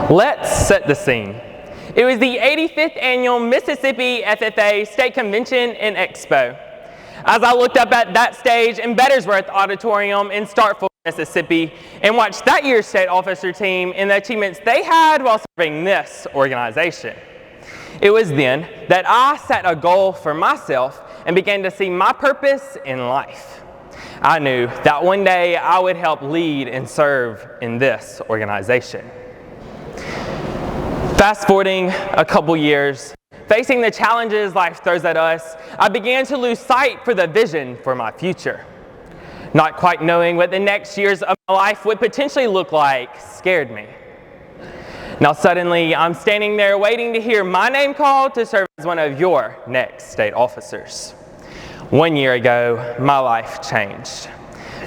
Let's set the scene. It was the 85th annual Mississippi FFA State Convention and Expo. As I looked up at that stage in Bettersworth Auditorium in Starkville, Mississippi, and watched that year's state officer team and the achievements they had while serving this organization. It was then that I set a goal for myself and began to see my purpose in life. I knew that one day I would help lead and serve in this organization. Fast forwarding a couple years, facing the challenges life throws at us, I began to lose sight for the vision for my future. Not quite knowing what the next years of my life would potentially look like scared me. Now suddenly, I'm standing there waiting to hear my name called to serve as one of your next state officers. 1 year ago, my life changed.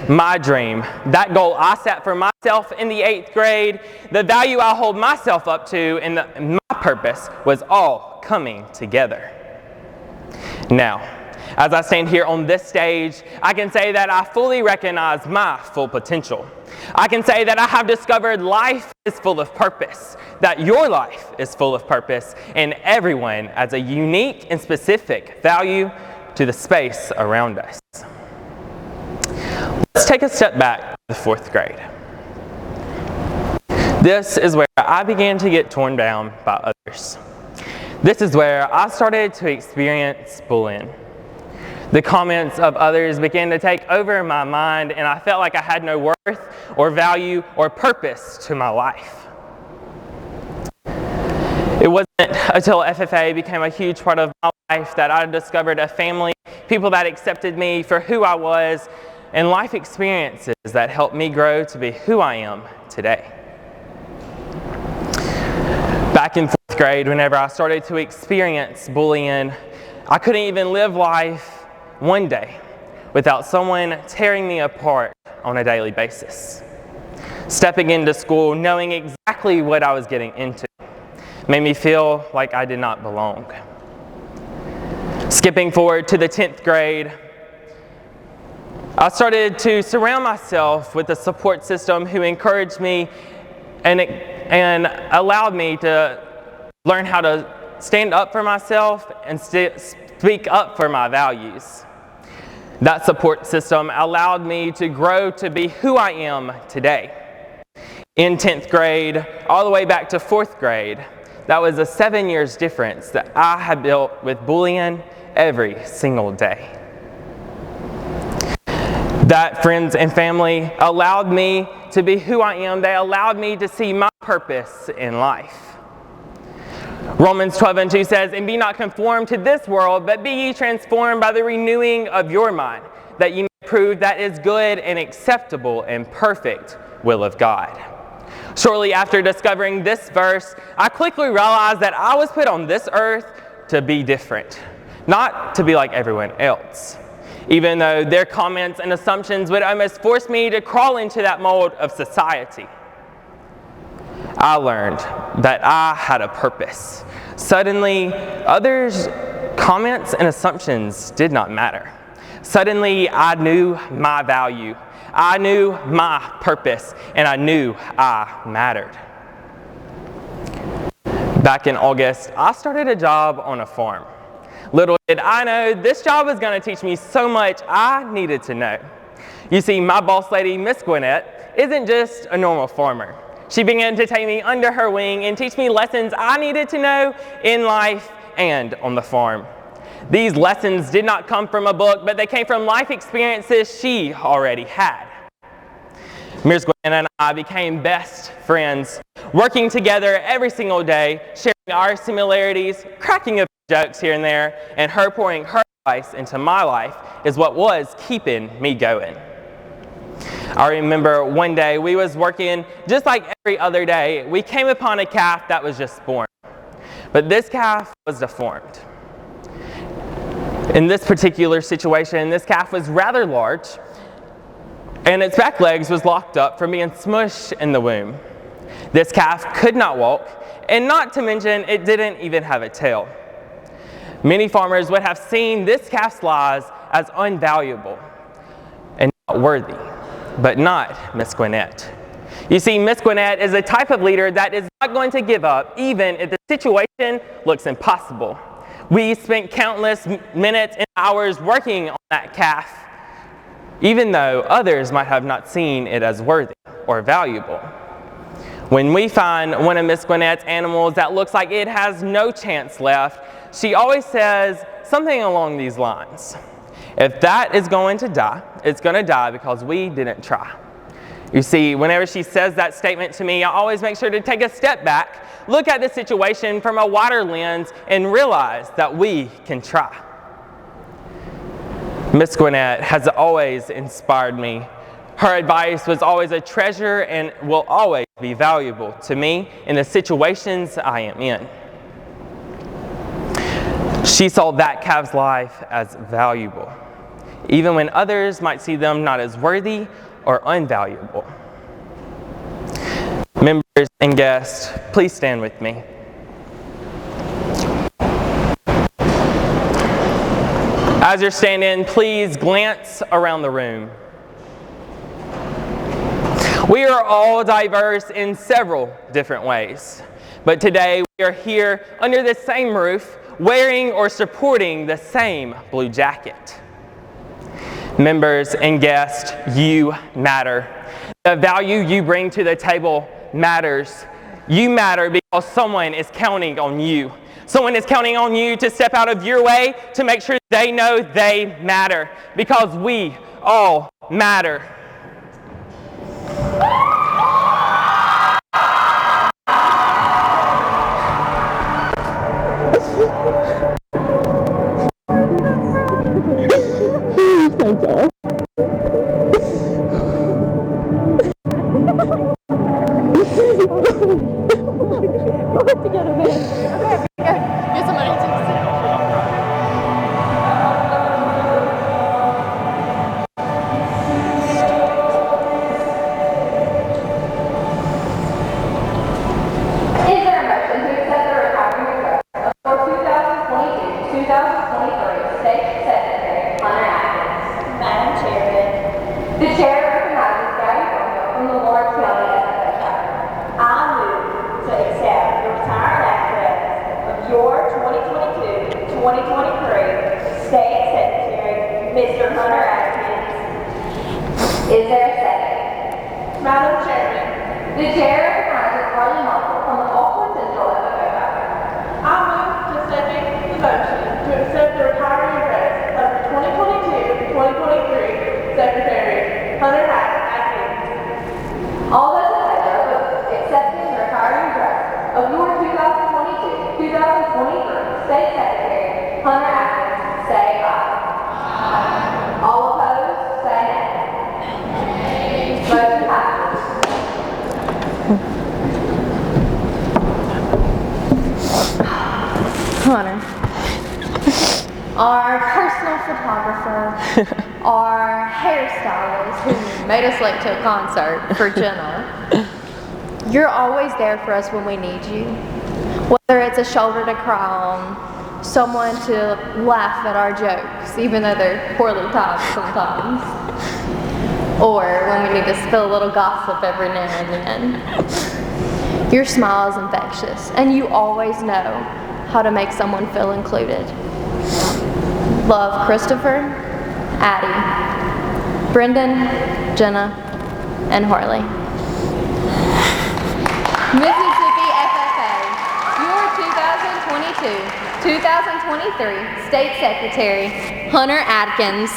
My dream, that goal I set for myself in the 8th grade, the value I hold myself up to, and my purpose was all coming together. Now, as I stand here on this stage, I can say that I fully recognize my full potential. I can say that I have discovered life is full of purpose, that your life is full of purpose, and everyone adds a unique and specific value to the space around us. Let's take a step back to the 4th grade. This is where I began to get torn down by others. This is where I started to experience bullying. The comments of others began to take over my mind, and I felt like I had no worth or value or purpose to my life. It wasn't until FFA became a huge part of my life that I discovered a family, people that accepted me for who I was, and life experiences that helped me grow to be who I am today. Back in 4th grade, whenever I started to experience bullying, I couldn't even live life one day without someone tearing me apart on a daily basis. Stepping into school, knowing exactly what I was getting into, made me feel like I did not belong. Skipping forward to the 10th grade, I started to surround myself with a support system who encouraged me and allowed me to learn how to stand up for myself and speak up for my values. That support system allowed me to grow to be who I am today. In 10th grade, all the way back to 4th grade, that was a 7 years difference that I had built with bullying every single day. That friends and family allowed me to be who I am. They allowed me to see my purpose in life. Romans 12:2 says, "And be not conformed to this world, but be ye transformed by the renewing of your mind, that ye may prove that is good and acceptable and perfect will of God." Shortly after discovering this verse, I quickly realized that I was put on this earth to be different, not to be like everyone else. Even though their comments and assumptions would almost force me to crawl into that mold of society. I learned that I had a purpose. Suddenly, others' comments and assumptions did not matter. Suddenly, I knew my value. I knew my purpose, and I knew I mattered. Back in August, I started a job on a farm. Little did I know, this job was going to teach me so much I needed to know. You see, my boss lady, Miss Gwinnett, isn't just a normal farmer. She began to take me under her wing and teach me lessons I needed to know in life and on the farm. These lessons did not come from a book, but they came from life experiences she already had. Ms. Gwinnett and I became best friends, working together every single day, sharing our similarities, cracking a few jokes here and there, and her pouring her advice into my life is what was keeping me going. I remember one day we was working just like every other day. We came upon a calf that was just born, but this calf was deformed. In this particular situation, this calf was rather large, and its back legs was locked up from being smushed in the womb. This calf could not walk, and not to mention it didn't even have a tail. Many farmers would have seen this calf's lives as unvaluable and not worthy, but not Miss Gwinnett. You see, Miss Gwinnett is a type of leader that is not going to give up even if the situation looks impossible. We spent countless minutes and hours working on that calf, even though others might have not seen it as worthy or valuable. When we find one of Miss Gwinnett's animals that looks like it has no chance left, she always says something along these lines. If that is going to die, it's going to die because we didn't try. You see, whenever she says that statement to me, I always make sure to take a step back, look at the situation from a wider lens, and realize that we can try. Miss Gwinnett has always inspired me. Her advice was always a treasure and will always be valuable to me in the situations I am in. She saw that calf's life as valuable, even when others might see them not as worthy or unvaluable. Members and guests, please stand with me. As you're standing, please glance around the room. We are all diverse in several different ways, but today we are here under the same roof, wearing or supporting the same blue jacket. Members and guests, you matter. The value you bring to the table matters. You matter because someone is counting on you. Someone is counting on you to step out of your way to make sure they know they matter, because we all matter. Is there a second? Madam Chairman, the chair recognizes Carly Markle from the Oakland Central FFA faculty. I move to second the motion to accept the retiring address of the 2022-2023 Secretary Hunter Adkins. All those in favor of accepting the retiring address of your 2022-2023 State Secretary Hunter Adkins, say aye. Aye. All opposed, say nay. Motion passes. Hunter, our personal photographer, our hairstylist who made us late to a concert for Jenna, you're always there for us when we need you. Whether it's a shoulder to cry on, someone to laugh at our jokes, even though they're poorly timed sometimes, or when we need to spill a little gossip every now and then. Your smile is infectious, and you always know how to make someone feel included. Love, Christopher, Addie, Brendan, Jenna, and Harley. Mississippi FFA, your 2022-2023 State Secretary, Hunter Adkins.